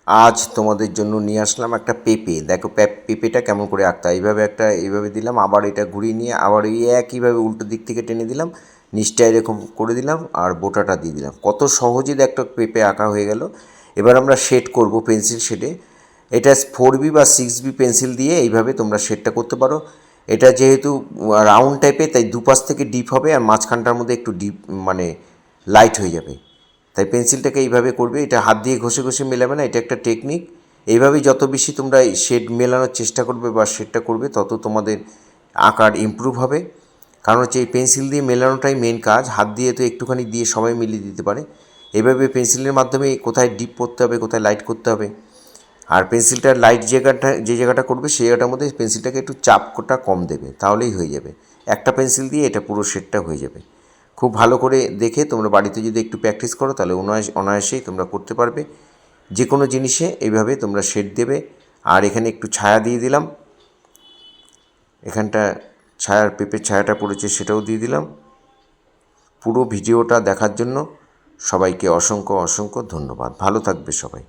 আজ তোমাদের জন্য নিয়ে আসলাম একটা পেঁপে। দেখো পেঁপেটা কেমন করে আঁকতে হয়। এইভাবে দিলাম, আবার এটা ঘুরিয়ে নিয়ে আবার এই একইভাবে উল্টো দিক থেকে টেনে দিলাম, নিচটা এরকম করে দিলাম আর বোটাটা দিয়ে দিলাম। কত সহজে একটা পেঁপে আঁকা হয়ে গেল। এবার আমরা শেড করব পেন্সিল শেডে। এটা 4B বা 6B পেন্সিল দিয়ে এইভাবে তোমরা শেডটা করতে পারো। এটা যেহেতু রাউন্ড টাইপের, তাই দুপাশ থেকে ডিপ হবে আর মাঝখানটার মধ্যে একটু ডিপ মানে লাইট হয়ে যাবে। তাই পেন্সিলটাকে এইভাবে করবে, এটা হাত দিয়ে ঘষে ঘষে মেলাবে না, এটা একটা টেকনিক। এইভাবেই যত বেশি তোমরা শেড মেলানোর চেষ্টা করবে বা শেডটা করবে, তত তোমাদের আঁকার ইমপ্রুভ হবে। কারণ হচ্ছে এই পেন্সিল দিয়ে মেলানোটাই মেন কাজ, হাত দিয়ে তো একটুখানি দিয়ে সবাই মিলিয়ে দিতে পারে। এভাবে পেন্সিলের মাধ্যমে কোথায় ডিপ করতে হবে, কোথায় লাইট করতে হবে। আর পেন্সিলটার লাইট যে জায়গাটা করবে সেই জায়গাটার মধ্যে পেন্সিলটাকে একটু চাপটা কম দেবে, তাহলেই হয়ে যাবে। একটা পেন্সিল দিয়ে এটা পুরো শেডটা হয়ে যাবে। খুব ভালো করে দেখে তোমরা বাড়িতে যদি একটু প্র্যাকটিস করো, তাহলে অনায়াসেই তোমরা করতে পারবে। যে কোনো জিনিসে এইভাবে তোমরা শেড দেবে। আর এখানে একটু ছায়া দিয়ে দিলাম, এখানটা ছায়ার পেঁপের ছায়াটা পড়েছে সেটাও দিয়ে দিলাম। পুরো ভিডিওটা দেখার জন্য সবাইকে অসংখ্য অসংখ্য ধন্যবাদ। ভালো থাকবে সবাই।